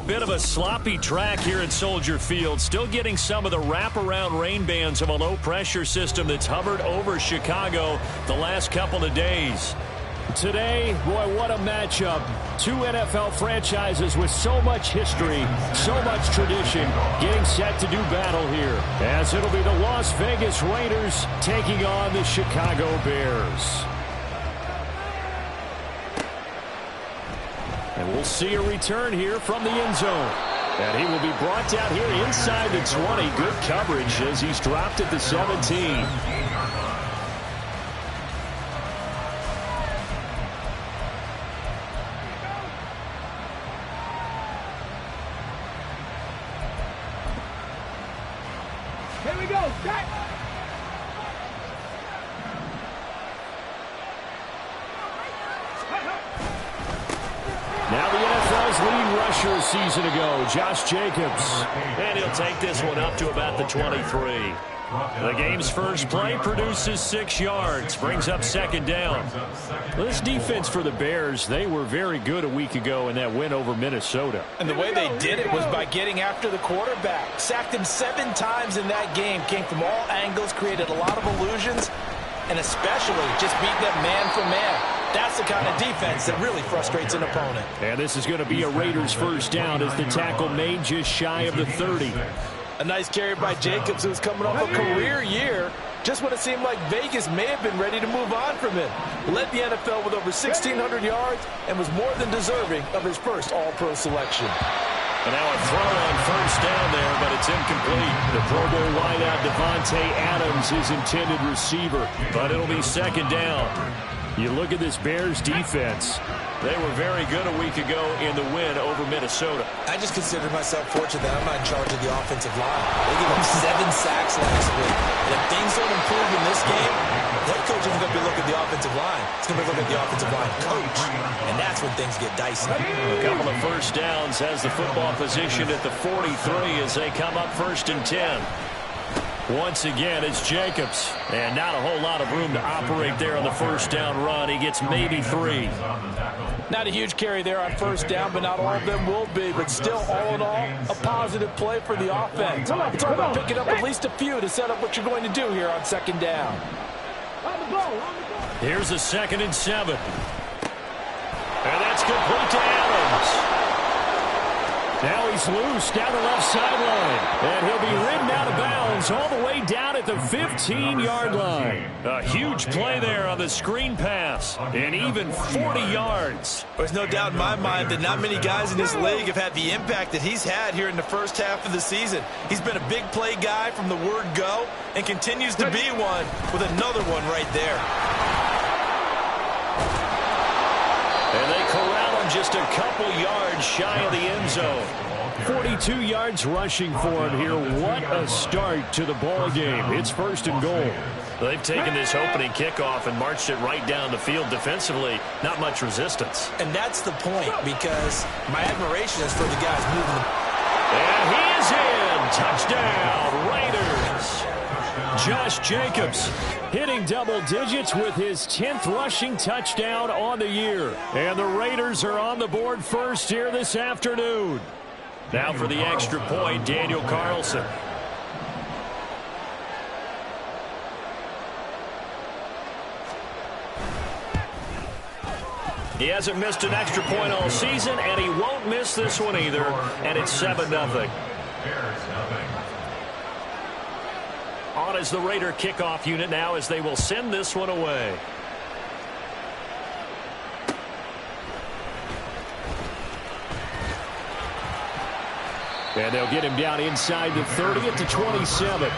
bit of a sloppy track here at Soldier Field. Still getting some of the wraparound rain bands of a low-pressure system that's hovered over Chicago the last couple of days. Today, boy, what a matchup. Two NFL franchises with so much history, so much tradition, getting set to do battle here, as it'll be the Las Vegas Raiders taking on the Chicago Bears. And we'll see a return here from the end zone. And he will be brought down here inside the 20. Good coverage as he's dropped at the 17. Here we go, set! Now the NFL's leading rusher a season ago, Josh Jacobs. And he'll take this one up to about the 23. The game's first play produces 6 yards, brings up second down. This defense for the Bears, they were very good a week ago in that win over Minnesota. And the way they did it was by getting after the quarterback. Sacked him 7 times in that game. Came from all angles, created a lot of illusions, and especially just beating them man for man. That's the kind of defense that really frustrates an opponent. And this is going to be a Raiders first down as the tackle made just shy of the 30. A nice carry by Jacobs, who's coming off a career year. Just when it seemed like Vegas may have been ready to move on from him. Led the NFL with over 1,600 yards and was more than deserving of his first All-Pro selection. And now a throw on first down there, but it's incomplete. The Pro Bowl wideout Devontae Adams is intended receiver, but it'll be second down. You look at this Bears defense. They were very good a week ago in the win over Minnesota. I just consider myself fortunate that I'm not in charge of the offensive line. They gave up 7 sacks last week. And if things don't improve in this game, the head coach isn't going to be looking at the offensive line. He's going to be looking at the offensive line coach. And that's when things get dicey. A couple of first downs has the football position at the 43 as they come up 1st and 10. Once again, it's Jacobs. And not a whole lot of room to operate there on the first down run. He gets maybe 3. Not a huge carry there on first down, but not all of them will be. But still, all in all, a positive play for the offense. It's all about picking up at least a few to set up what you're going to do here on second down. Here's a 2nd and 7. And that's complete to Adams. Now he's loose down the left sideline. And he'll be ridden out of bounds all the way down at the 15-yard line. A huge play there on the screen pass. And even 40 yards. There's no doubt in my mind that not many guys in this league have had the impact that he's had here in the first half of the season. He's been a big play guy from the word go and continues to be one with another one right there. And they corral him just a couple yards shy of the end zone. 42 yards rushing for him here. What a start to the ball game. It's 1st and goal. They've taken this opening kickoff and marched it right down the field defensively. Not much resistance. And that's the point, because my admiration is for the guys moving the... And he is in. Touchdown, Raiders. Josh Jacobs hitting double digits with his 10th rushing touchdown on the year. And the Raiders are on the board first here this afternoon. Now for the extra point, Daniel Carlson. He hasn't missed an extra point all season, and he won't miss this one either. And it's 7-0. On as the Raider kickoff unit now as they will send this one away. And they'll get him down inside the 30 at the 27.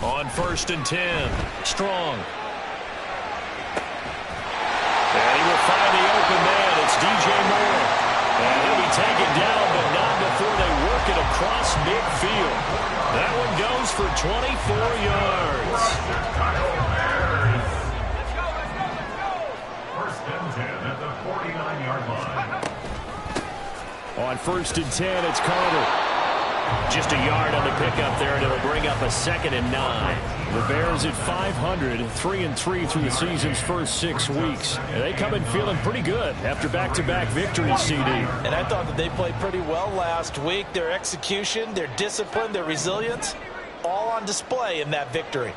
On 1st and 10. Strong. And he will find the open man. It's DJ Moore. And he'll be taken down, but not before they work it across midfield. That one goes for 24 yards. On 1st and 10, it's Carter. Just a yard on the pickup there, and it'll bring up a 2nd and 9. The Bears at 500, 3-3 through the season's first 6 weeks. And they come in feeling pretty good after back-to-back victories, CD. And I thought that they played pretty well last week. Their execution, their discipline, their resilience, all on display in that victory.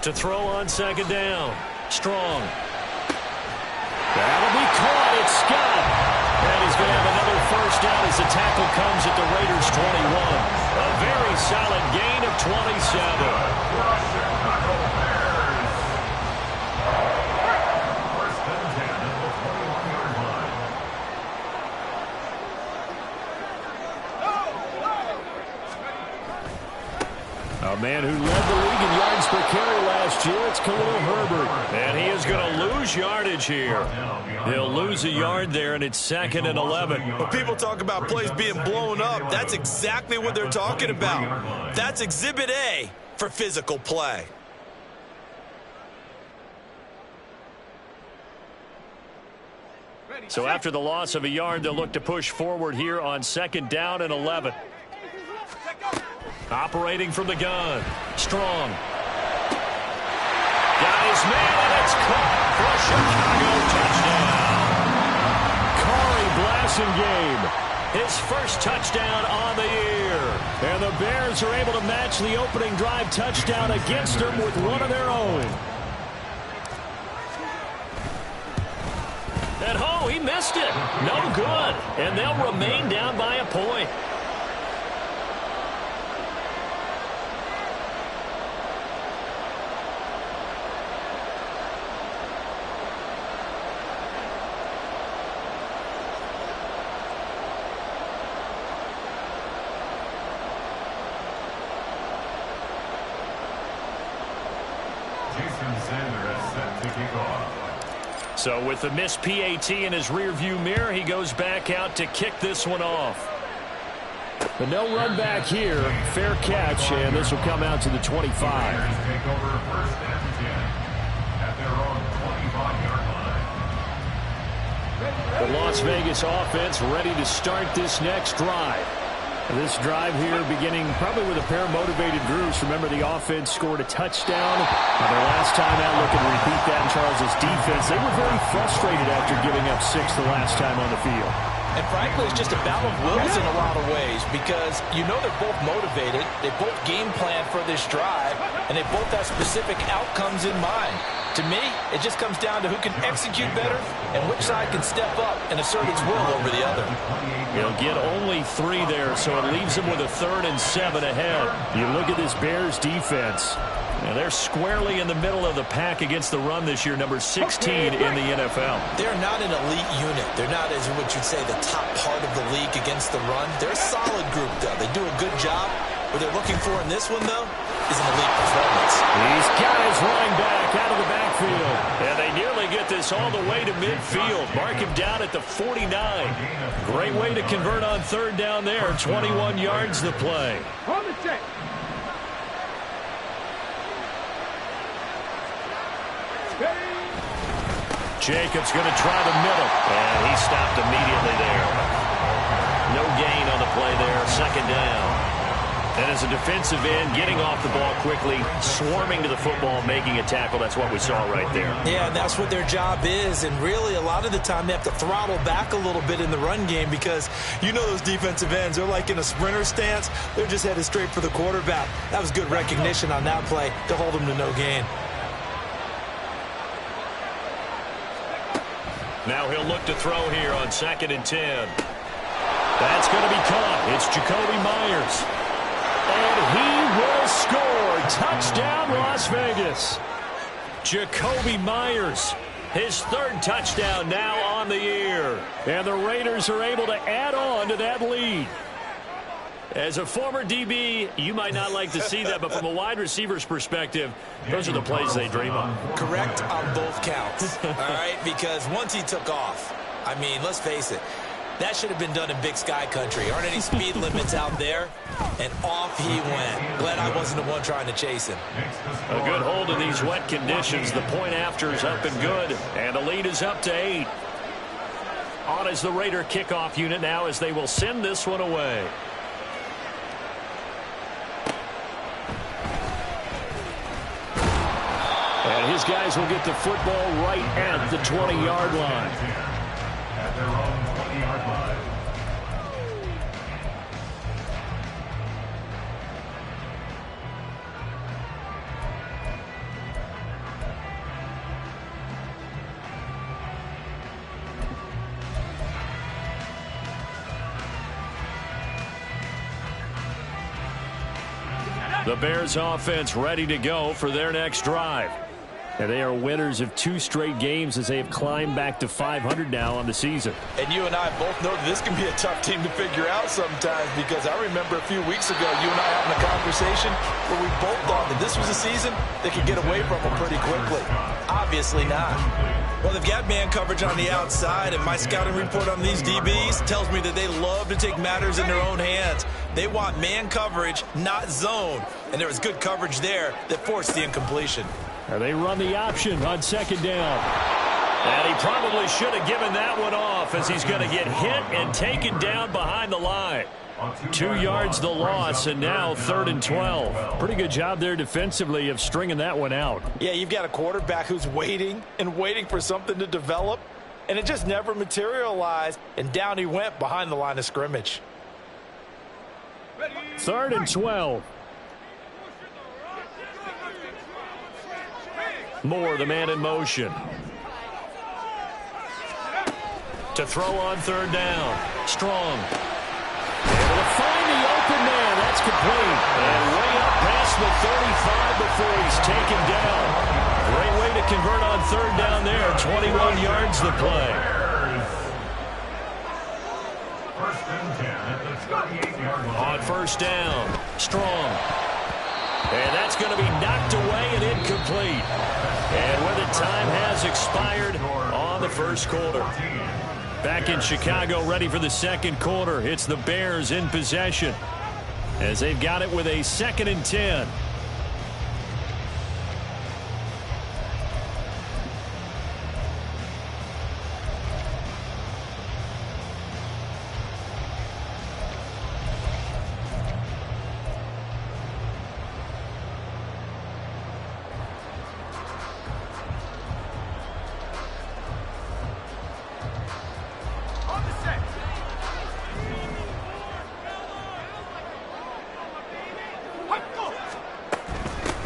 To throw on 2nd down. Strong. That'll be caught. It's Scott. And he's going to have another 1st down as the tackle comes at the Raiders' 21. A very solid gain of 27. A man who led the league in yards per carry last year, it's Khalil Herbert. And he is going to lose yardage here. He'll lose a yard there, and it's 2nd and 11. When people talk about plays being blown up, that's exactly what they're talking about. That's Exhibit A for physical play. So after the loss of a yard, they'll look to push forward here on 2nd down and 11. Operating from the gun. Strong. Got his man, and it's caught for a Chicago touchdown. Corey Blasingame, his first touchdown on the year. And the Bears are able to match the opening drive touchdown against them with one of their own. And oh, he missed it. No good. And they'll remain down by a point. So with the missed PAT in his rearview mirror, he goes back out to kick this one off. But no run back here. Fair catch, and this will come out to the 25. The Las Vegas offense ready to start this next drive. This drive here beginning probably with a pair of motivated groups. Remember, the offense scored a touchdown. And their last time out, looking to repeat that in Charles' defense. They were very frustrated after giving up 6 the last time on the field. And frankly, it's just a battle of wills in a lot of ways because you know they're both motivated. They both game plan for this drive, and they both have specific outcomes in mind. To me, it just comes down to who can execute better and which side can step up and assert its will over the other. He'll get only 3 there, so it leaves him with a 3rd and 7 ahead. You look at this Bears defense. Now they're squarely in the middle of the pack against the run this year, number 16 in the NFL. They're not an elite unit. They're not, as what you'd say, the top part of the league against the run. They're a solid group, though. They do a good job. What they're looking for in this one, though, is an elite performance. He's got his running back out of the backfield. And they nearly get this all the way to midfield. Mark him down at the 49. Great way to convert on 3rd down there. 21 yards the play. On the check. Jacobs going to try the middle. And he stopped immediately there. No gain on the play there. 2nd down. And as a defensive end, getting off the ball quickly, swarming to the football, making a tackle, that's what we saw right there. Yeah, and that's what their job is. And really, a lot of the time, they have to throttle back a little bit in the run game because you know those defensive ends, they're like in a sprinter stance. They're just headed straight for the quarterback. That was good recognition on that play to hold them to no gain. Now he'll look to throw here on 2nd and 10. That's going to be caught. It's Jacoby Myers. And he will score. Touchdown, Las Vegas. Jacoby Myers, his 3rd touchdown now on the year. And the Raiders are able to add on to that lead. As a former DB, you might not like to see that, but from a wide receiver's perspective, those are the plays they dream of. Correct on both counts, all right? Because once he took off, I mean, let's face it, That should have been done in Big Sky Country. Aren't any speed limits out there? And off he went. Glad I wasn't the one trying to chase him. A good hold in these wet conditions. The point after is up and good. And the lead is up to 8. On is the Raider kickoff unit now as they will send this one away. And his guys will get the football right at the 20-yard line. At their own 20-yard line. The Bears offense ready to go for their next drive. And they are winners of 2 straight games as they have climbed back to 500 now on the season. And you and I both know that this can be a tough team to figure out sometimes, because I remember a few weeks ago you and I having a conversation where we both thought that this was a season they could get away from them pretty quickly. Obviously not. Well, they've got man coverage on the outside, and my scouting report on these DBs tells me that they love to take matters in their own hands. They want man coverage, not zone. And there was good coverage there that forced the incompletion. And they run the option on second down. And he probably should have given that one off, as he's going to get hit and taken down behind the line. 2 yards the loss, and now 3rd and 12. Pretty good job there defensively of stringing that one out. Yeah, you've got a quarterback who's waiting and waiting for something to develop, and it just never materialized, and down he went behind the line of scrimmage. 3rd and 12. Moore, the man in motion. To throw on 3rd down. Strong. Able to find the open man. That's complete. And way up past the 35 before he's taken down. Great way to convert on 3rd down there. 21 yards the play. First and 10 at the 28-yard line. On 1st down. Strong. And that's going to be knocked away and incomplete. And with it, time has expired on the 1st quarter. Back in Chicago, ready for the 2nd quarter. It's the Bears in possession as they've got it with a 2nd and 10.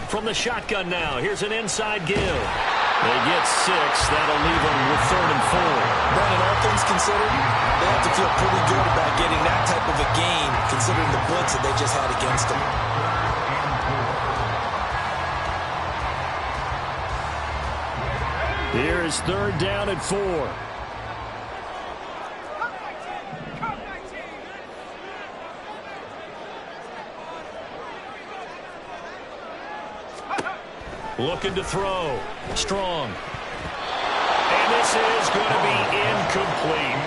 From the shotgun now, here's an inside give. They get 6. That'll leave them with 3rd and 4. Brandon, all things considered, they have to feel pretty good about getting that type of a gain, considering the blitz that they just had against them. Here is 3rd down and 4. Looking to throw. Strong. And this is going to be incomplete.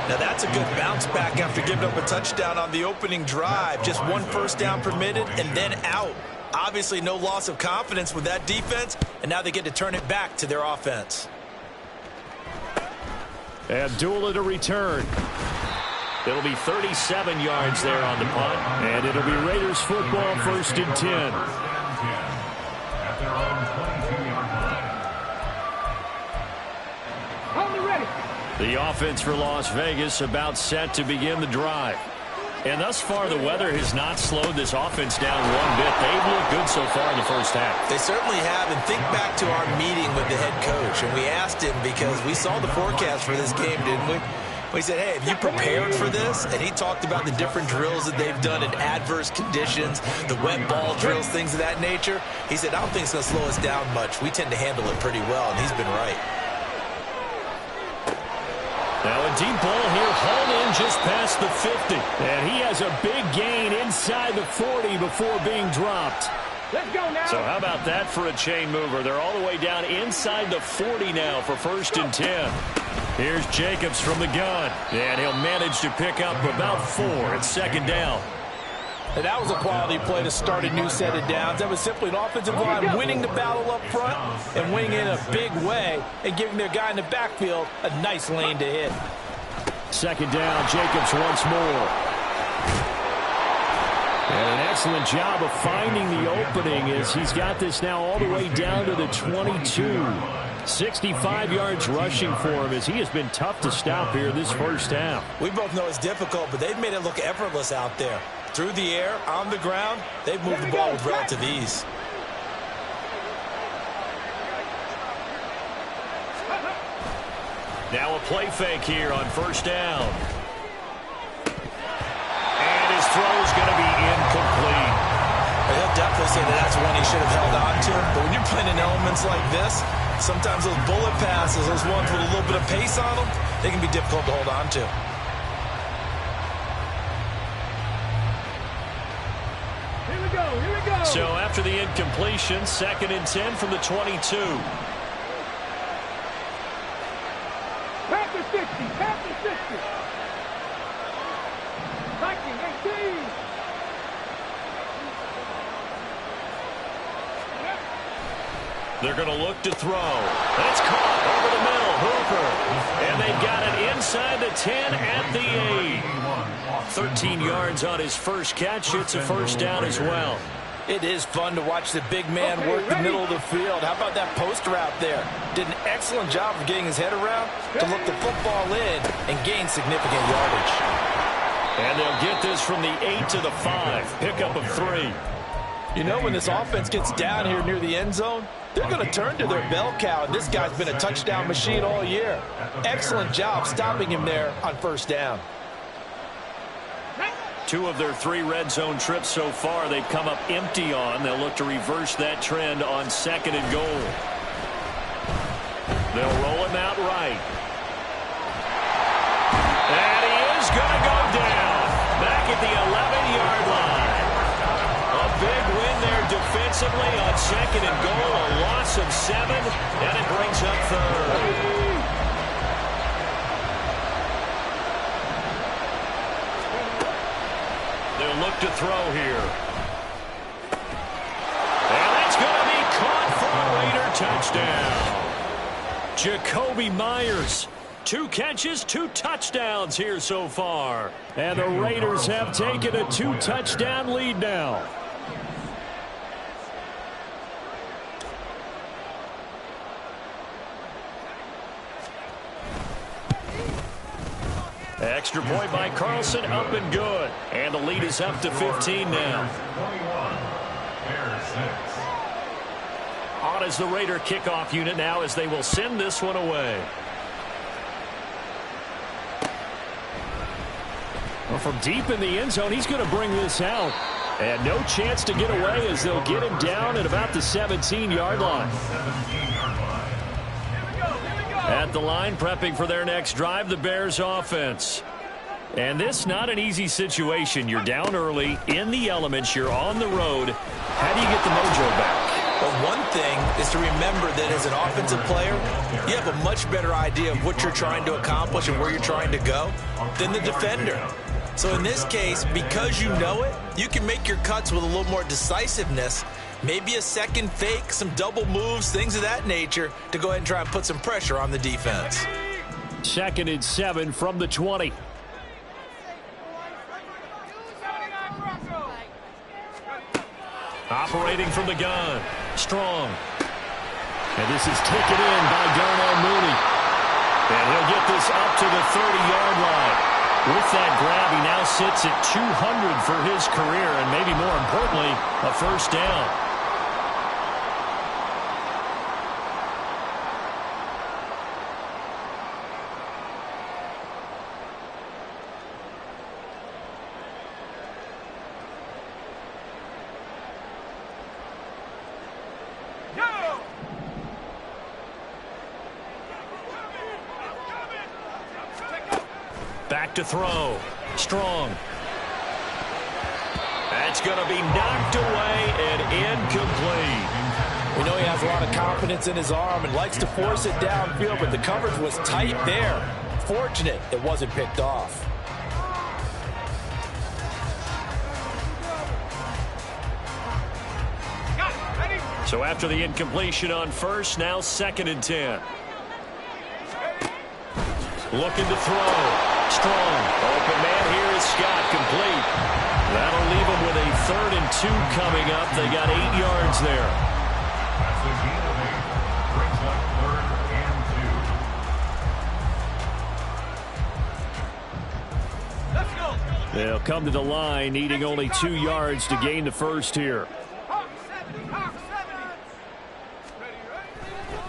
Now that's a good bounce back after giving up a touchdown on the opening drive. Just 1 first down permitted and then out. Obviously no loss of confidence with that defense, and now they get to turn it back to their offense. Abdullah to return. It'll be 37 yards there on the punt, and it'll be Raiders football, 1st and 10. At their own 22-yard line. Hold it ready. The offense for Las Vegas about set to begin the drive. And thus far, the weather has not slowed this offense down one bit. They've looked good so far in the 1st half. They certainly have, and think back to our meeting with the head coach, and we asked him because we saw the forecast for this game, didn't we? We said, hey, have you prepared for this? And he talked about the different drills that they've done in adverse conditions, the wet ball drills, things of that nature. He said, I don't think it's going to slow us down much. We tend to handle it pretty well, and he's been right. Now a deep ball here, hauled in just past the 50. And he has a big gain inside the 40 before being dropped. Let's go now. So how about that for a chain mover? They're all the way down inside the 40 now for 1st and 10. Here's Jacobs from the gun, and he'll manage to pick up about 4 at 2nd down. And that was a quality play to start a new set of downs. That was simply an offensive line winning the battle up front and winning in a big way and giving their guy in the backfield a nice lane to hit. 2nd down, Jacobs once more. And an excellent job of finding the opening as he's got this now all the way down to the 22. 65 yards rushing for him as he has been tough to stop here this first half. We both know it's difficult, but they've made it look effortless out there. Through the air, on the ground, they've moved the ball with relative ease. Now a play fake here on 1st down. And his throw is going to be incomplete. He'll definitely say that that's one he should have held on to. But when you're playing in elements like this, sometimes those bullet passes, those ones with a little bit of pace on them, they can be difficult to hold on to. Here we go. Here we go. So after the incompletion, 2nd and 10 from the 22. Pass to 60. Pass to 60. Viking 18. They're going to look to throw. And it's caught over the middle. Hooper. And they've got it inside the 10 at the 8. 13 yards on his first catch. It's a 1st down as well. It is fun to watch the big man work the middle of the field. How about that post route there? Did an excellent job of getting his head around to look the football in and gain significant yardage. And they'll get this from the 8 to the 5. Pickup of 3. You know, when this offense gets down here near the end zone, they're going to turn to their bell cow. And this guy's been a touchdown machine all year. Excellent job stopping him there on 1st down. 2 of their 3 red zone trips so far they've come up empty on. They'll look to reverse that trend on 2nd and goal. They'll roll him out right. And he is going to go down back at the 11-yard line. A big win there defensively on 2nd and goal. A loss of 7, and it brings up 3rd. They'll look to throw here. And that's going to be caught for a Raider touchdown. Jacoby Myers. 2 catches, 2 touchdowns here so far. And the Raiders have taken a 2-touchdown lead now. Extra point by Carlson, up and good. And the lead is up to 15 now. On as the Raider kickoff unit now as they will send this one away. Well, from deep in the end zone, he's going to bring this out. And no chance to get away as they'll get him down at about the 17-yard line. At the line, prepping for their next drive, the Bears offense. And this not an easy situation. You're down early, in the elements, you're on the road. How do you get the mojo back? Well, one thing is to remember that as an offensive player, you have a much better idea of what you're trying to accomplish and where you're trying to go than the defender. So in this case, because you know it, you can make your cuts with a little more decisiveness. Maybe a second fake, some double moves, things of that nature to go ahead and try and put some pressure on the defense. 2nd and 7 from the 20. Operating from the gun. Strong. And this is taken in by Darnell Mooney. And he'll get this up to the 30-yard line. With that grab, he now sits at 200 for his career, and maybe more importantly, a 1st down. Back to throw. Strong. And That's going to be knocked away and incomplete. We know he has a lot of confidence in his arm and likes to force it downfield, but the coverage was tight there. Fortunate it wasn't picked off. So after the incompletion on first, now 2nd and 10. Looking to throw. Strong. Open man here is Scott, complete. That'll leave him with a 3rd and 2 coming up. They got 8 yards there. That's a gain of 8. Brings up 3rd and 2. Let's go. They'll come to the line, needing only 2 yards to gain the first here.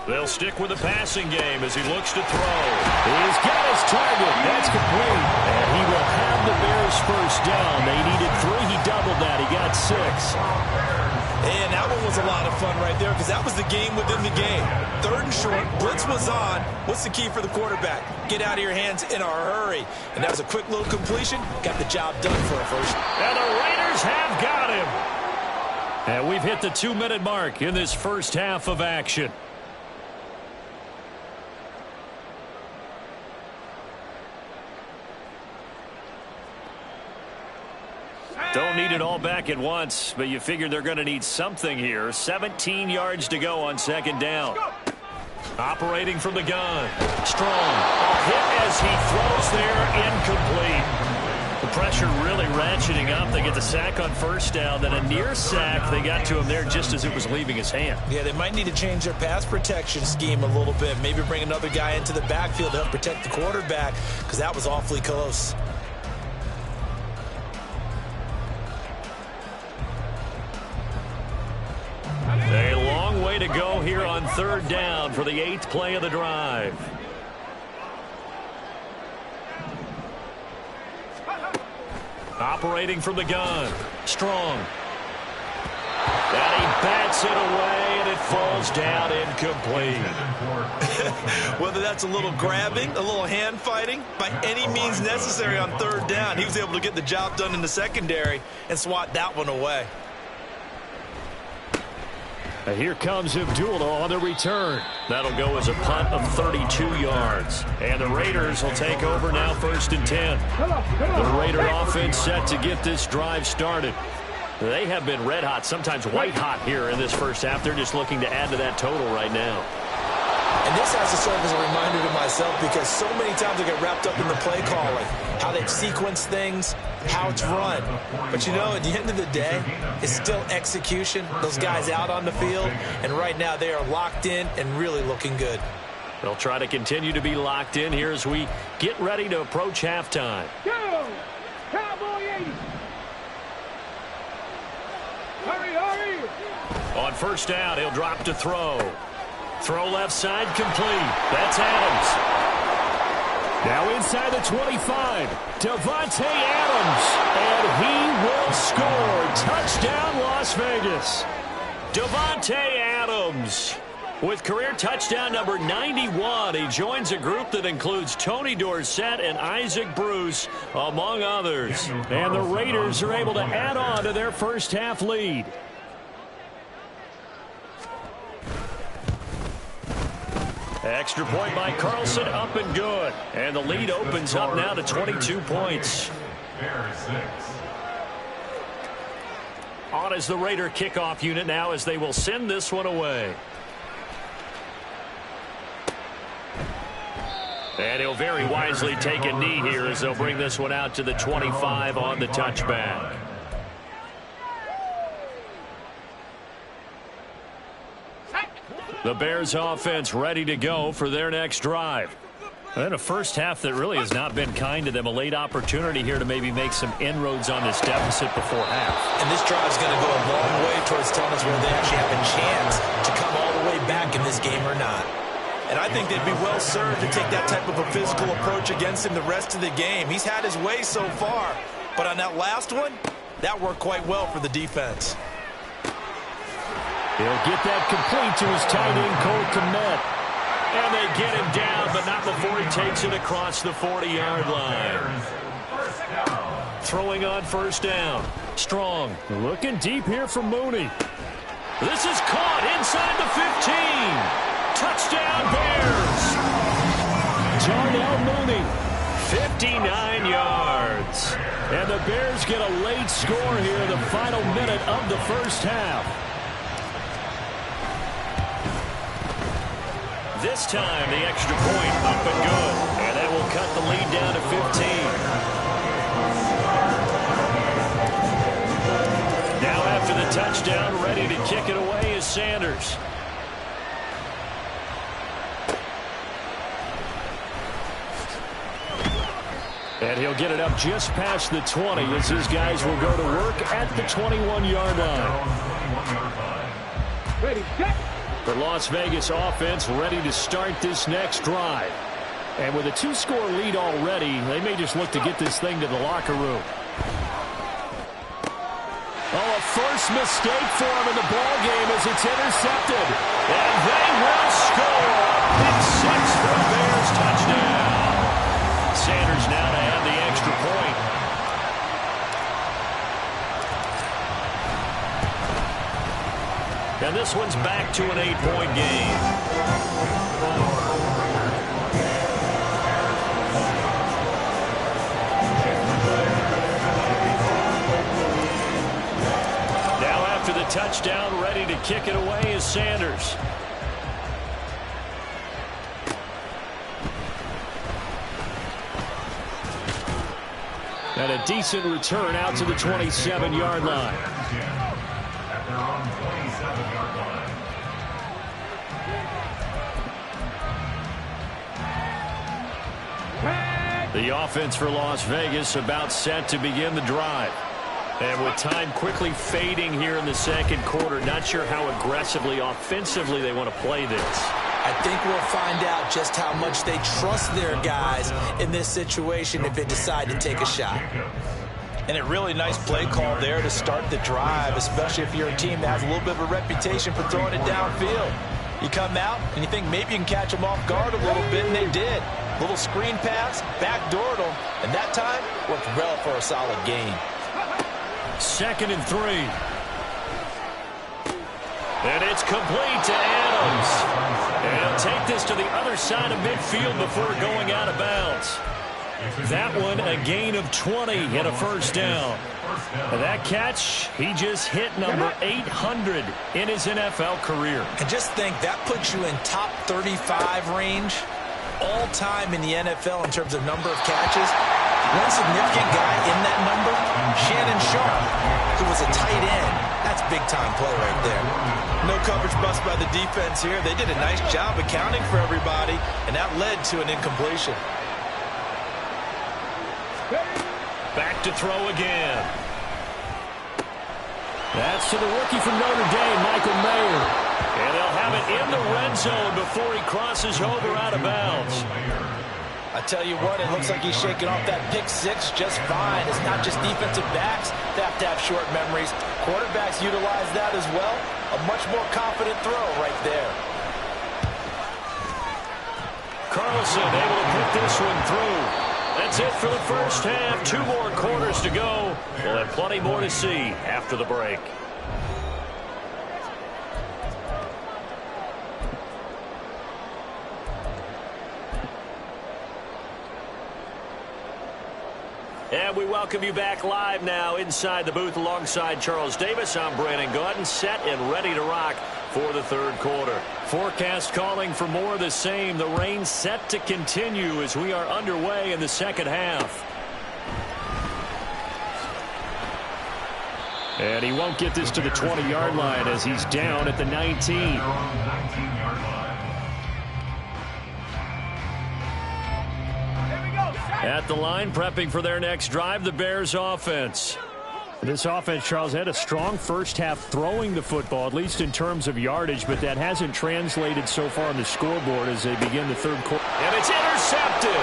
They'll stick with the passing game as he looks to throw. He's got his target. That's complete. And he will have the Bears first down. They needed 3. He doubled that. He got 6. And that one was a lot of fun right there because that was the game within the game. 3rd and short. Blitz was on. What's the key for the quarterback? Get out of your hands in a hurry. And that was a quick little completion. Got the job done for a first. And the Raiders have got him. And we've hit the 2-minute mark in this first half of action. Don't need it all back at once, but you figure they're going to need something here. 17 yards to go on 2nd down. Operating from the gun. Strong. A hit as he throws there. Incomplete. The pressure really ratcheting up. They get the sack on 1st down. Then a near sack. They got to him there just as it was leaving his hand. Yeah, they might need to change their pass protection scheme a little bit. Maybe bring another guy into the backfield to help protect the quarterback because that was awfully close. A long way to go here on 3rd down for the 8th play of the drive. Operating from the gun. Strong. And he bats it away, and it falls down incomplete. Whether that's a little grabbing, a little hand fighting, by any means necessary on 3rd down, he was able to get the job done in the secondary and swat that one away. And here comes Abdullah on the return. That'll go as a punt of 32 yards. And the Raiders will take over now 1st and 10. The Raider offense set to get this drive started. They have been red hot, sometimes white hot here in this first half. They're just looking to add to that total right now. And this has to serve as a reminder to myself because so many times I get wrapped up in the play calling, how they sequence things, how it's run. But, you know, at the end of the day, it's still execution. Those guys out on the field, and right now they are locked in and really looking good. They'll try to continue to be locked in here as we get ready to approach halftime. Go! Cowboy 80! Hurry, hurry! On 1st down, he'll drop to throw. Throw left side, complete. That's Adams. Now inside the 25, Devontae Adams. And he will score. Touchdown, Las Vegas. Devontae Adams with career touchdown number 91. He joins a group that includes Tony Dorsett and Isaac Bruce, among others. And the Raiders are able to add on to their first half lead. Extra point by Carlson, up and good. And the lead opens up now to 22 points. On as the Raider kickoff unit now as they will send this one away. And he'll very wisely take a knee here as they'll bring this one out to the 25 on the touchback. The Bears offense ready to go for their next drive. And a first half that really has not been kind to them. A late opportunity here to maybe make some inroads on this deficit before half. And this drive is going to go a long way towards telling us whether they actually have a chance to come all the way back in this game or not. And I think they'd be well served to take that type of a physical approach against him the rest of the game. He's had his way so far. But on that last one, that worked quite well for the defense. He'll get that complete to his tight end, Cole Kmet. And they get him down, but not before he takes it across the 40-yard line. throwing on first down. Strong looking deep here for Mooney. This is caught inside the 15. Touchdown Bears. Darnell Mooney, 59 yards. And the Bears get a late score here in the final minute of the first half. This time, the extra point up and good. And that will cut the lead down to 15. Now after the touchdown, ready to kick it away is Sanders. And he'll get it up just past the 20 as his guys will go to work at the 21-yard line. Ready, set. The Las Vegas offense ready to start this next drive. And with a 2-score lead already, they may just look to get this thing to the locker room. Oh, a first mistake for him in the ball game as it's intercepted. And they will score. Pick 6 for the Bears. Touchdown. Sanders now to add the extra point. And this one's back to an 8-point game. Now after the touchdown, ready to kick it away is Sanders. And a decent return out to the 27-yard line. At their own 27-yard line. The offense for Las Vegas about set to begin the drive. And with time quickly fading here in the second quarter, not sure how aggressively, offensively they want to play this. I think we'll find out just how much they trust their guys in this situation if they decide to take a shot. And a really nice play call there to start the drive, especially if you're a team that has a little bit of a reputation for throwing it downfield. You come out and you think maybe you can catch them off guard a little bit, and they did. Little screen pass, backdoored them, and that time worked well for a solid gain. 2nd and 3. And it's complete to Adams. And he'll take this to the other side of midfield before going out of bounds. That one a gain of 20 and a first down. And that catch, he just hit number 800 in his NFL career. And just think, that puts you in top 35 range all time in the NFL in terms of number of catches. One significant guy in that number, Shannon Sharp, who was a tight end. That's big-time play right there. No coverage bust by the defense here. They did a nice job accounting for everybody, and that led to an incompletion. Back to throw again. That's to the rookie from Notre Dame, Michael Mayer. And they'll have it in the red zone before he crosses over out of bounds. I tell you what, it looks like he's shaking off that pick 6 just fine. It's not just defensive backs that have to have short memories. Quarterbacks utilize that as well. A much more confident throw right there. Carlson able to put this one through. That's it for the first half. 2 more quarters to go. We'll have plenty more to see after the break. And we welcome you back live now inside the booth alongside Charles Davis. I'm Brandon Gaudin, set and ready to rock for the third quarter. Forecast calling for more of the same. The rain set to continue as we are underway in the second half. And he won't get this to the 20-yard line as he's down at the 19. At the line, prepping for their next drive, the Bears offense. This offense, Charles, had a strong first half throwing the football, at least in terms of yardage, but that hasn't translated so far on the scoreboard as they begin the third quarter. And it's intercepted.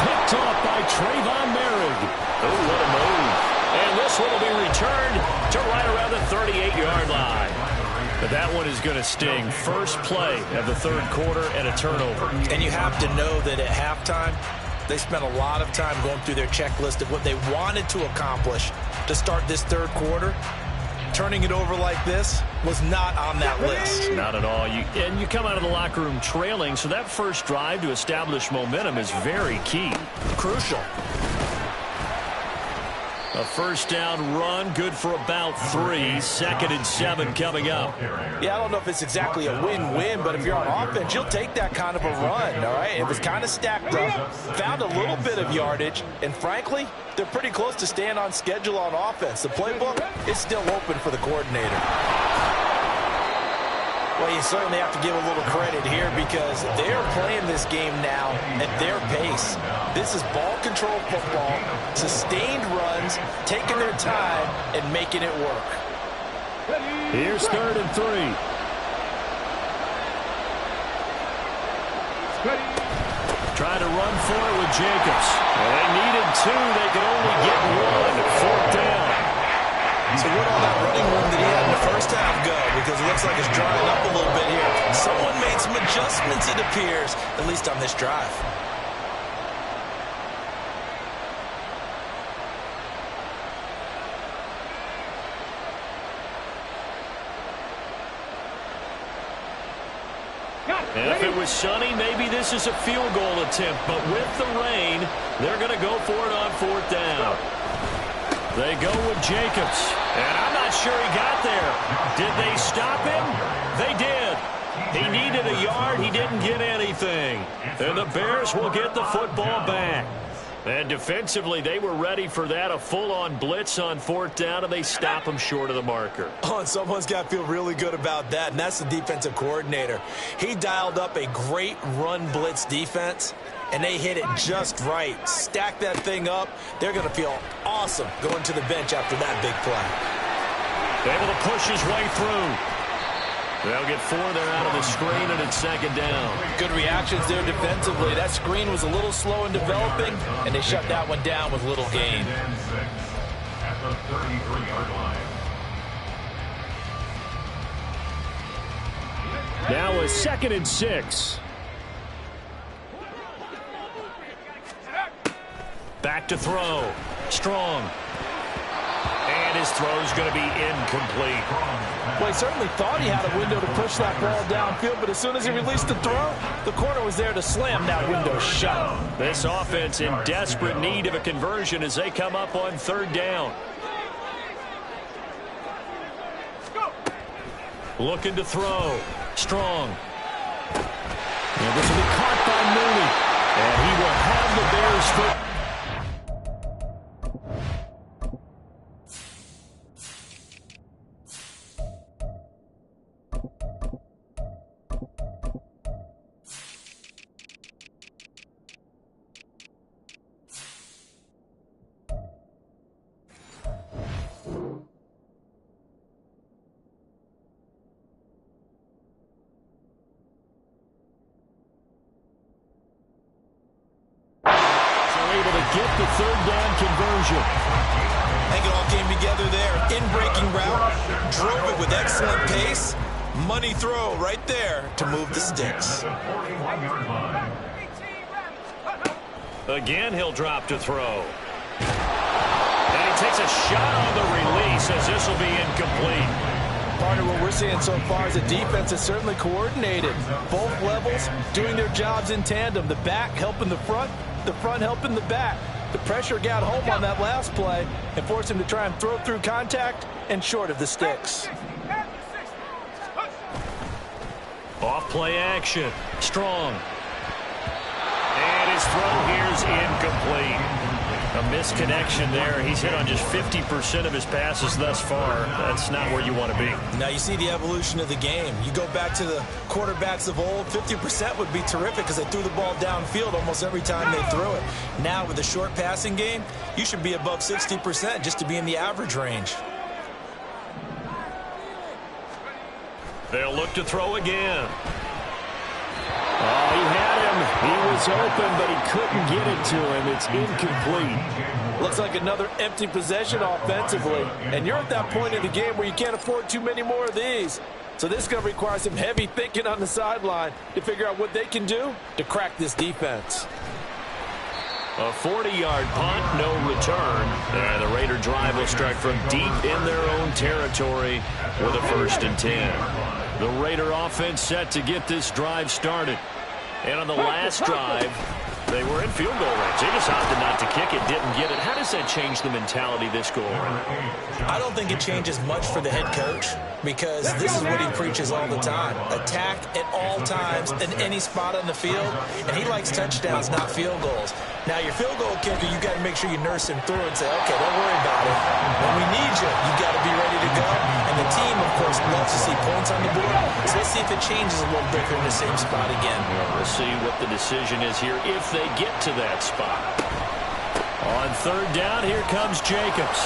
Picked off by Trayvon Merrick. Oh, what a move. And this one will be returned to right around the 38-yard line. But that one is going to sting. First play of the third quarter and a turnover. And you have to know that at halftime, They spent a lot of time going through their checklist of what they wanted to accomplish to start this third quarter. Turning it over like this was not on that list. Not at all. And you come out of the locker room trailing, so that first drive to establish momentum is very key. Crucial. A first down run, good for about 3. 2nd and 7 coming up. Yeah, I don't know if it's exactly a win-win, but if you're on offense, you'll take that kind of a run, all right? It was kind of stacked up, found a little bit of yardage, and frankly, they're pretty close to staying on schedule on offense. The playbook is still open for the coordinator. Well, you certainly have to give a little credit here because they're playing this game now at their pace. This is ball control football, sustained runs, taking their time, and making it work. Here's 3rd and 3. Trying to run for it with Jacobs. Well, they needed 2. They could only get 1. 4th down. So where'd all that running room that he had in the first half go? Because it looks like it's drying up a little bit here. Someone made some adjustments, it appears, at least on this drive. If it was sunny, maybe this is a field goal attempt. But with the rain, they're going to go for it on 4th down. They go with Jacobs. And I'm not sure he got there. Did they stop him? They did. He needed a yard. He didn't get anything. And the Bears will get the football back. And defensively, they were ready for that, a full-on blitz on 4th down, and they stop him short of the marker. Oh, and someone's got to feel really good about that, and that's the defensive coordinator. He dialed up a great run blitz defense, and they hit it just right. Stack that thing up. They're going to feel awesome going to the bench after that big play. Able to push his way through. They'll get 4 there out of the screen, and it's 2nd down. Good reactions there defensively. That screen was a little slow in developing, and they shut that one down with little gain. At the 33-yard line. Now a 2nd and 6. Back to throw. Strong. And his throw's going to be incomplete. Well, he certainly thought he had a window to push that ball downfield, but as soon as he released the throw, the corner was there to slam that window shut. This offense in desperate need of a conversion as they come up on 3rd down. Looking to throw. Strong. And this will be caught by Mooney. And he will have the Bears foot. Get the 3rd down conversion. I think it all came together there. In-breaking route, drove it with excellent pace. Money throw right there to move the sticks. Again, he'll drop to throw. And he takes a shot on the release as this will be incomplete. Partner, what we're seeing so far is the defense is certainly coordinated. Both levels doing their jobs in tandem. The back helping the front helping the back. The pressure got home on that last play and forced him to try and throw through contact and short of the sticks. Off play action. Strong. And his throw here is incomplete. A misconnection there. He's hit on just 50% of his passes thus far. That's not where you want to be. Now you see the evolution of the game. You go back to the quarterbacks of old, 50% would be terrific because they threw the ball downfield almost every time they threw it. Now with the short passing game, you should be above 60% just to be in the average range. They'll look to throw again. Oh, he had him. He was open, but he couldn't get it to him. It's incomplete. Looks like another empty possession offensively. And you're at that point in the game where you can't afford too many more of these. So this is going to require some heavy thinking on the sideline to figure out what they can do to crack this defense. A 40-yard punt, no return. And the Raider drive will start from deep in their own territory with a 1st and 10. The Raider offense set to get this drive started. And on the last drive, they were in field goal range. They just opted not to kick it, didn't get it. How does that change the mentality this go around? I don't think it changes much for the head coach because this is what he preaches all the time. Attack at all times in any spot on the field, and he likes touchdowns, not field goals. Now, your field goal kicker, you got to make sure you nurse him through and say, okay, don't worry about it. When we need you, you got to be ready to go. And the team, of course, loves to see points on the board. So let's see if it changes a little bit in the same spot again. We'll see what the decision is here if they get to that spot. On 3rd down, here comes Jacobs.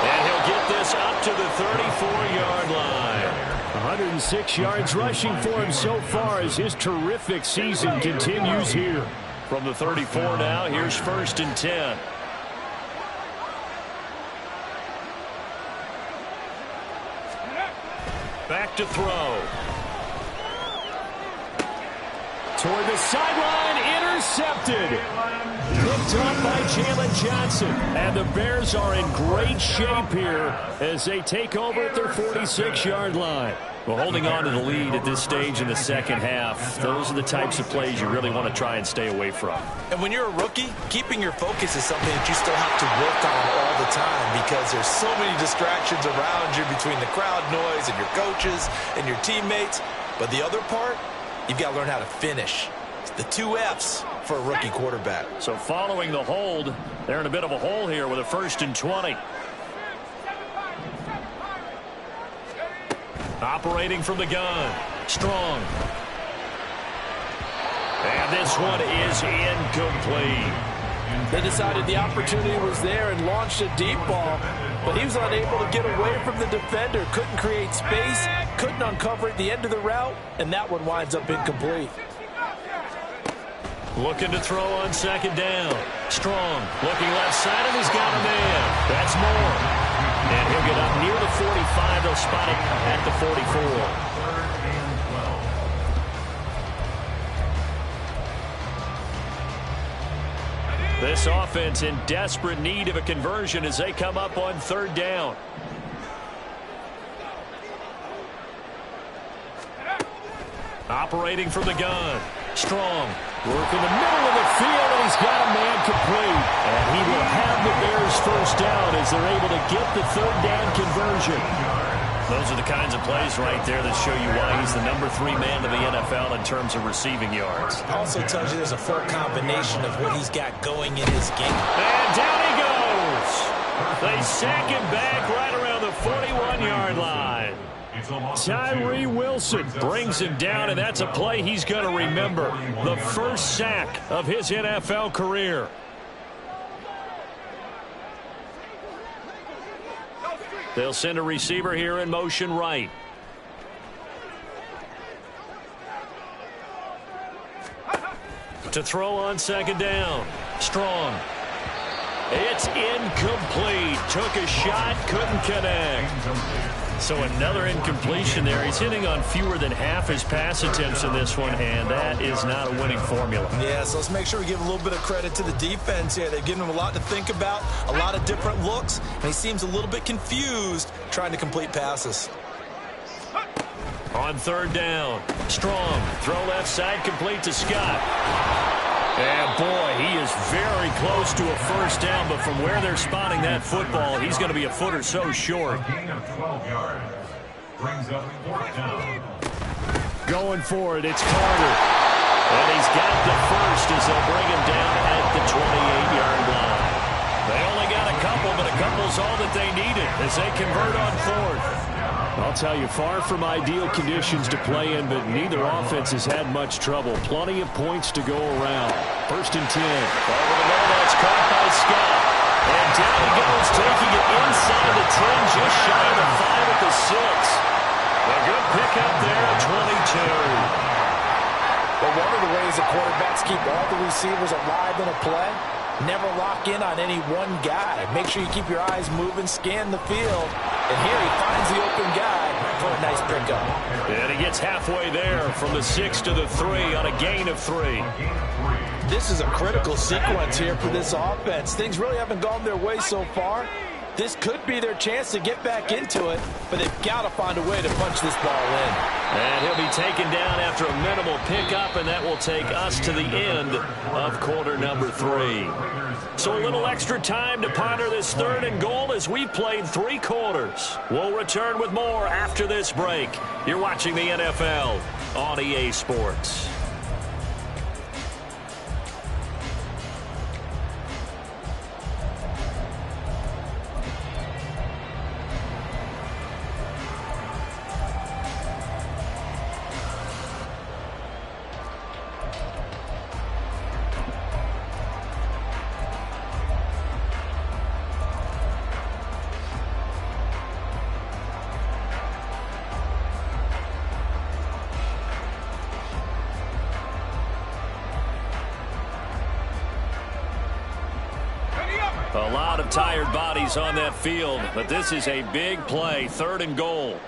And he'll get this up to the 34-yard line. 106 yards rushing for him so far as his terrific season continues here. From the 34 now, here's 1st and 10. Back to throw. Toward the sideline, intercepted. Picked up by Jalen Johnson. And the Bears are in great shape here as they take over at their 46-yard line. Well, holding on to the lead at this stage in the second half, those are the types of plays you really want to try and stay away from. And when you're a rookie, keeping your focus is something that you still have to work on all the time because there's so many distractions around you between the crowd noise and your coaches and your teammates. But the other part, you've got to learn how to finish. It's the 2 F's for a rookie quarterback. So following the hold, they're in a bit of a hole here with a 1st and 20. Operating from the gun. Strong. And this one is incomplete. They decided the opportunity was there and launched a deep ball, but he was unable to get away from the defender. Couldn't create space, couldn't uncover at the end of the route, and that one winds up incomplete. Looking to throw on 2nd down. Strong. Looking left side, and he's got a man. That's more. And he'll get up near the 45. They'll spot it at the 44. This offense in desperate need of a conversion as they come up on 3rd down. Operating from the gun. Strong. Work in the middle of the field, and he's got a man complete. And he will have the Bears 1st down as they're able to get the 3rd down conversion. Those are the kinds of plays right there that show you why he's the number 3 man in the NFL in terms of receiving yards. Also tells you there's a full combination of what he's got going in his game. And down he goes. They sack him back right around the 41-yard line. Tyree Wilson brings him down, and that's a play he's going to remember. The first sack of his NFL career. They'll send a receiver here in motion right. To throw on 2nd down. Strong. It's incomplete. Took a shot, couldn't connect. So another incompletion there. He's hitting on fewer than half his pass attempts in this one, and that is not a winning formula. Yeah, so let's make sure we give a little bit of credit to the defense here. They've given him a lot to think about, a lot of different looks, and he seems a little bit confused trying to complete passes. On 3rd down, Strong. Throw left side, complete to Scott. And boy, he is very close to a 1st down, but from where they're spotting that football, he's going to be a foot or so short. Gain of 12 yards. Brings up 4th down. going for it. It's Carter. And he's got the first as they'll bring him down at the 28-yard line. They only got a couple, but a couple's all that they needed as they convert on 4th. I'll tell you, far from ideal conditions to play in, but neither offense has had much trouble. Plenty of points to go around. 1st and 10. Over the middle, that's caught by Scott. And down he goes, taking it inside the 10, just shy of the 5 at the 6. A good pickup there at 22. But one of the ways the quarterbacks keep all the receivers alive in a play, never lock in on any one guy. Make sure you keep your eyes moving, scan the field. And here he finds the open guy for a nice pickup. And he gets halfway there from the 6 to the 3 on a gain of 3. This is a critical sequence here for this offense. Things really haven't gone their way so far. This could be their chance to get back into it, but they've got to find a way to punch this ball in. And he'll be taken down after a minimal pickup, and that will take us to the end of quarter number 3. So a little extra time to ponder this 3rd and goal as we've played 3 quarters. We'll return with more after this break. You're watching the NFL on EA Sports. A lot of tired bodies on that field, but this is a big play. 3rd and goal.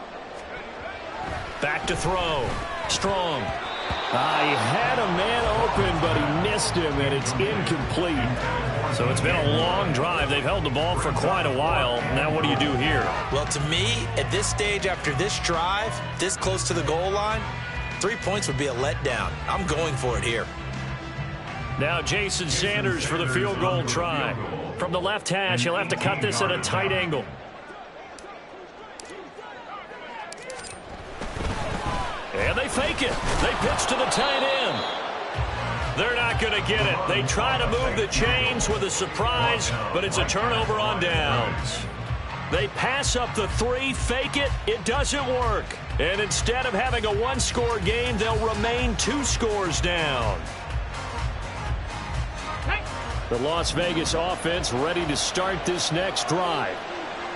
Back to throw. Strong. He had a man open, but he missed him, and it's incomplete. So it's been a long drive. They've held the ball for quite a while. Now what do you do here? Well, to me, at this stage after this drive, this close to the goal line, 3 points would be a letdown. I'm going for it here. Now Jason Sanders for the field goal try. From the left hash, he'll have to cut this at a tight angle. And they fake it. They pitch to the tight end. They're not going to get it. They try to move the chains with a surprise, but it's a turnover on downs. They pass up the 3, fake it. It doesn't work. And instead of having a 1-score game, they'll remain 2 scores down. The Las Vegas offense ready to start this next drive.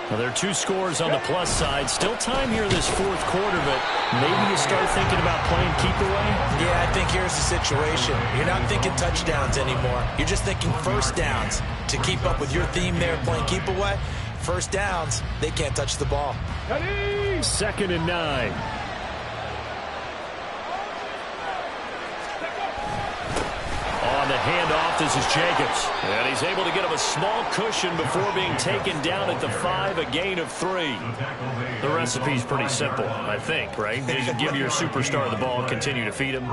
Well, there are 2 scores on the plus side. Still time here in this 4th quarter, but maybe you start thinking about playing keep away? Yeah, I think here's the situation. You're not thinking touchdowns anymore. You're just thinking first downs. To keep up with your theme there, playing keep away, first downs, they can't touch the ball. 2nd and 9. On the handoff, this is Jacobs. And he's able to get him a small cushion before being taken down at the 5, a gain of 3. The recipe's pretty simple, I think, right? You give your superstar the ball, continue to feed him.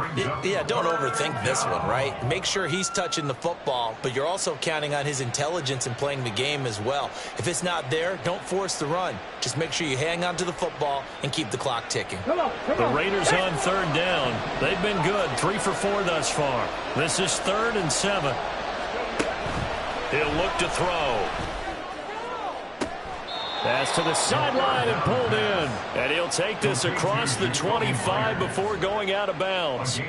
Yeah, don't overthink this one, right? Make sure he's touching the football, but you're also counting on his intelligence in playing the game as well. If it's not there, don't force the run. Just make sure you hang on to the football and keep the clock ticking. The Raiders on 3rd down. They've been good, 3 for 4 thus far. This is 3rd and 7. He'll look to throw. Pass to the sideline and pulled in. And he'll take this across the 25 before going out of bounds.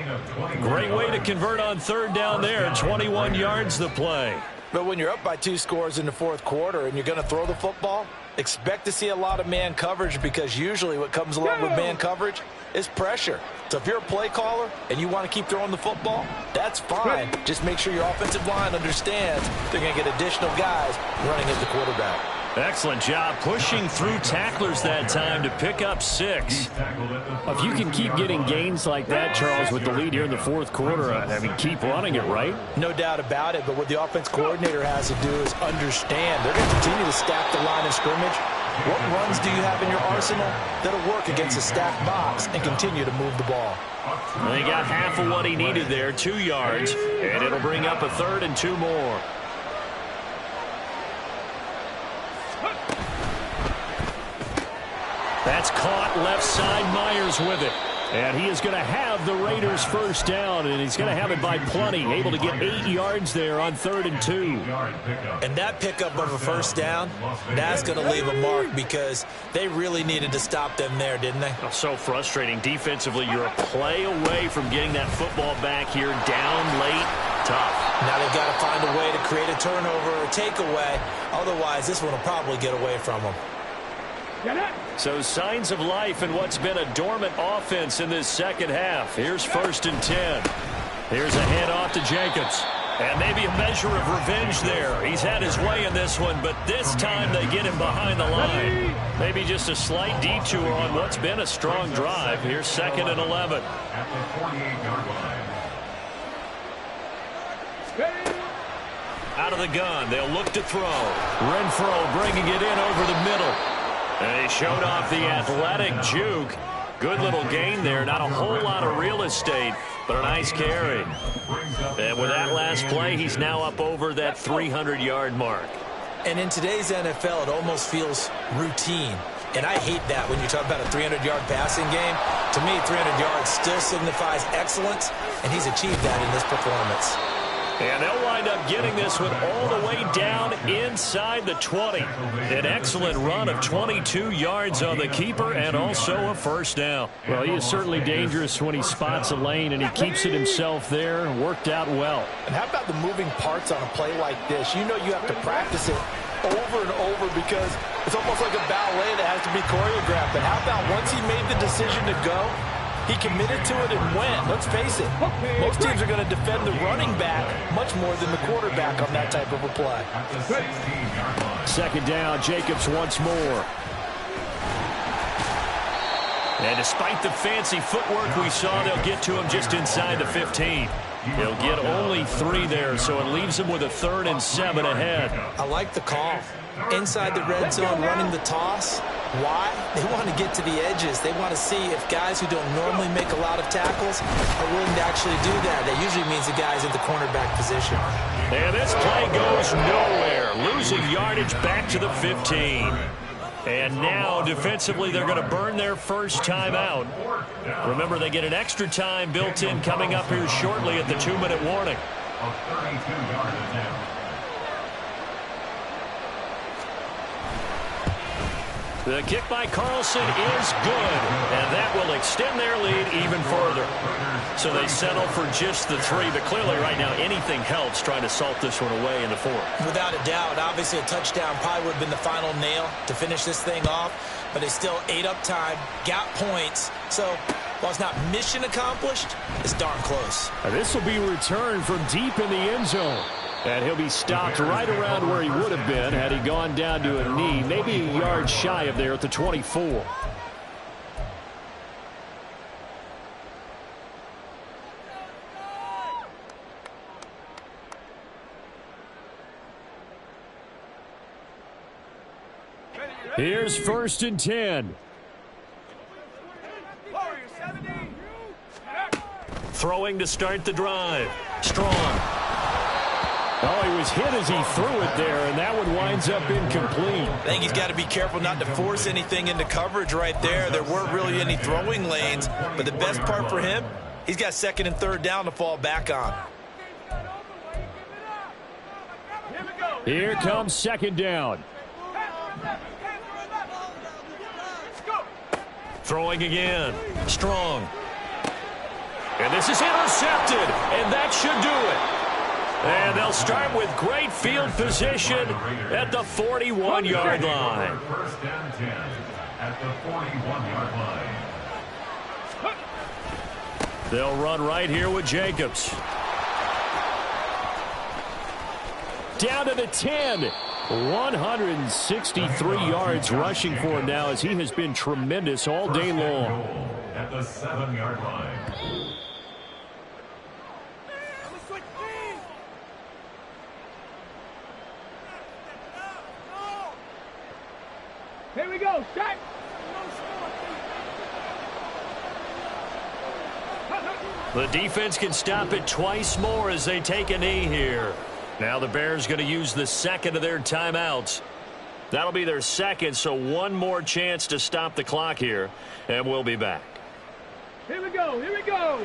Great way to convert on 3rd down there. 21 yards the play. But when you're up by 2 scores in the 4th quarter and you're going to throw the football, expect to see a lot of man coverage, because usually what comes along with man coverage is pressure. So if you're a play caller and you want to keep throwing the football, that's fine. Just make sure your offensive line understands they're going to get additional guys running at the quarterback. Excellent job pushing through tacklers that time to pick up 6. If you can keep getting gains like that, Charles, with the lead here in the 4th quarter, I mean, keep running it, right? No doubt about it, but what the offense coordinator has to do is understand they're going to continue to stack the line of scrimmage. What runs do you have in your arsenal that'll work against a stacked box and continue to move the ball? Well, he got half of what he needed there, 2 yards, and it'll bring up a 3rd and 2 more. That's caught left side. Myers with it. And he is going to have the Raiders first down, and he's going to have it by plenty. Able to get 8 yards there on 3rd and 2. And that pickup of a first down, that's going to leave a mark, because they really needed to stop them there, didn't they? Oh, so frustrating. Defensively, you're a play away from getting that football back here. Down late. Tough. Now they've got to find a way to create a turnover or takeaway. Otherwise, this one will probably get away from them. So signs of life in what's been a dormant offense in this second half. Here's 1st and 10. Here's a handoff to Jacobs. And maybe a measure of revenge there. He's had his way in this one, but this time they get him behind the line. Maybe just a slight detour on what's been a strong drive. Here's 2nd and 11. At the 48-yard line. Out of the gun, they'll look to throw. Renfro bringing it in over the middle. And he showed off the athletic juke. Good little gain there. Not a whole lot of real estate, but a nice carry. And with that last play, he's now up over that 300-yard mark. And in today's NFL, it almost feels routine. And I hate that when you talk about a 300-yard passing game. To me, 300 yards still signifies excellence, and he's achieved that in this performance. And they'll wind up getting this one all the way down inside the 20. An excellent run of 22 yards on the keeper and also a first down. Well, he is certainly dangerous when he spots a lane, and he keeps it himself there. Worked out well. And how about the moving parts on a play like this? You know you have to practice it over and over because it's almost like a ballet that has to be choreographed. But how about once he made the decision to go, he committed to it and went. Let's face it, most teams are going to defend the running back much more than the quarterback on that type of a play. 2nd down, Jacobs once more. And despite the fancy footwork we saw, they'll get to him just inside the 15. He'll get only 3 there, so it leaves him with a 3rd and 7 ahead. I like the call. Inside the red zone, running the toss. Why? They want to get to the edges. They want to see if guys who don't normally make a lot of tackles are willing to actually do that. That usually means the guy's at the cornerback position. And this play goes nowhere. Losing yardage back to the 15. And now, defensively, they're going to burn their first time out. Remember, they get an extra time built in coming up here shortly at the 2-minute warning. A 32-yard attempt. The kick by Carlson is good, and that will extend their lead even further. So they settle for just the 3, but clearly right now anything helps trying to salt this one away in the 4th. Without a doubt, obviously a touchdown probably would have been the final nail to finish this thing off, but they still ate up time, got points. So while it's not mission accomplished, it's darn close. This will be returned from deep in the end zone. And he'll be stopped right around where he would have been had he gone down to a knee, maybe a yard shy of there at the 24. Here's 1st and 10. Throwing to start the drive. Strong. Oh, he was hit as he threw it there, and that one winds up incomplete. I think he's got to be careful not to force anything into coverage right there. There weren't really any throwing lanes, but the best part for him, he's got 2nd and 3rd down to fall back on. Here comes 2nd down. Throwing again. Strong. And this is intercepted, and that should do it. And they'll start with great field position at the 41-yard line. 1st and 10 at the 41-yard line. They'll run right here with Jacobs. Down to the 10. 163 yards rushing for him now as he has been tremendous all day long. At the 7-yard line. Here we go, shot. The defense can stop it twice more as they take a knee here. Now the Bears going to use the 2nd of their timeouts. That'll be their 2nd, so one more chance to stop the clock here, and we'll be back. Here we go, here we go.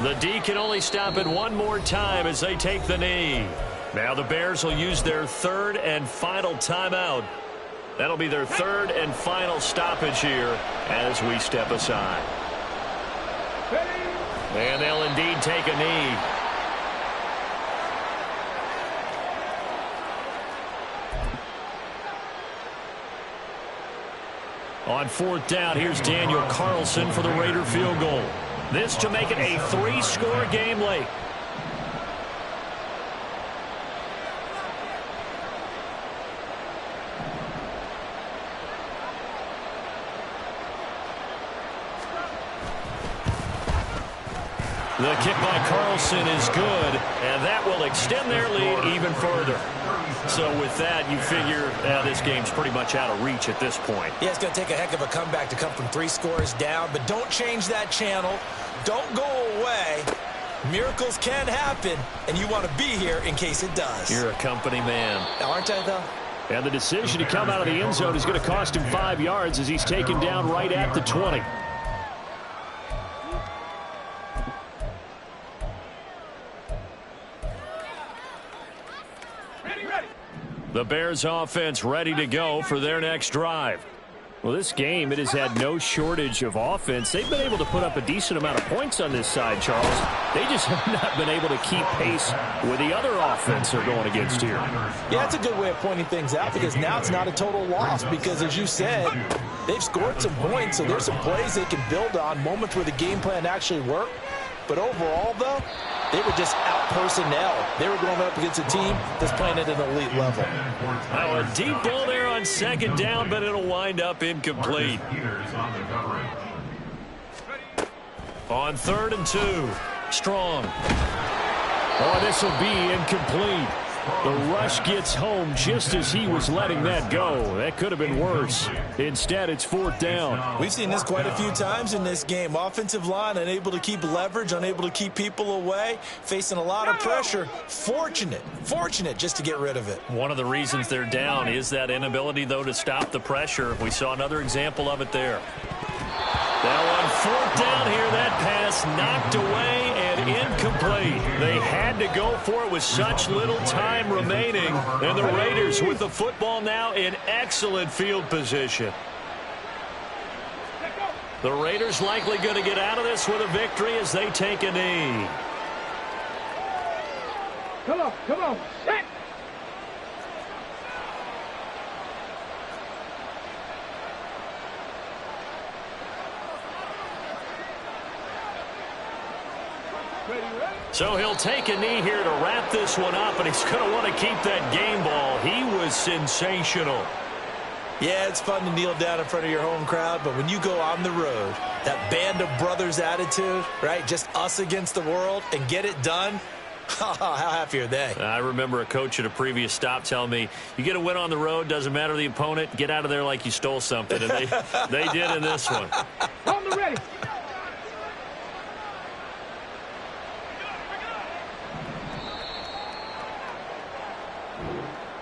The D can only stop it one more time as they take the knee. Now the Bears will use their 3rd and final timeout. That'll be their 3rd and final stoppage here as we step aside. And they'll indeed take a knee. On fourth down, here's Daniel Carlson for the Raider field goal. This to make it a 3-score game late. The kick by Carlson is good, and that will extend their lead even further. So with that, you figure this game's pretty much out of reach at this point. Yeah, it's going to take a heck of a comeback to come from 3 scores down, but don't change that channel. Don't go away. Miracles can happen, and you want to be here in case it does. You're a company man. Aren't I, though? And the decision to come out of the end zone is going to cost him 5 yards as he's taken down right at the 20. The Bears offense ready to go for their next drive. Well, this game, it has had no shortage of offense. They've been able to put up a decent amount of points on this side, Charles. They just have not been able to keep pace with the other offense they're going against here. Yeah, that's a good way of pointing things out because now it's not a total loss because, as you said, they've scored some points, so there's some plays they can build on, moments where the game plan actually worked. But overall, though, they were just out-personnel. They were going up against a team that's playing at an elite level. Now a deep ball there on second down, but it'll wind up incomplete. On 3rd and 2, Strong. Oh, this will be incomplete. The rush gets home just as he was letting that go. That could have been worse. Instead, it's 4th down. We've seen this quite a few times in this game. Offensive line unable to keep leverage, unable to keep people away, facing a lot of pressure. Fortunate just to get rid of it. One of the reasons they're down is that inability, though, to stop the pressure. We saw another example of it there. Now on 4th down here, that pass knocked away and incomplete. They had to go for it with such little time remaining. And the Raiders with the football now in excellent field position. The Raiders likely going to get out of this with a victory as they take a knee. Come on. Set. So he'll take a knee here to wrap this one up, and he's going to want to keep that game ball. He was sensational. Yeah, it's fun to kneel down in front of your home crowd, but when you go on the road, that band of brothers attitude, right, just us against the world, and get it done, how happy are they? I remember a coach at a previous stop telling me, you get a win on the road, doesn't matter the opponent, get out of there like you stole something, and they did in this one. On the ready.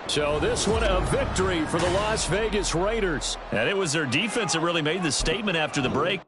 So this one a victory for the Las Vegas Raiders. And it was their defense that really made the statement after the break.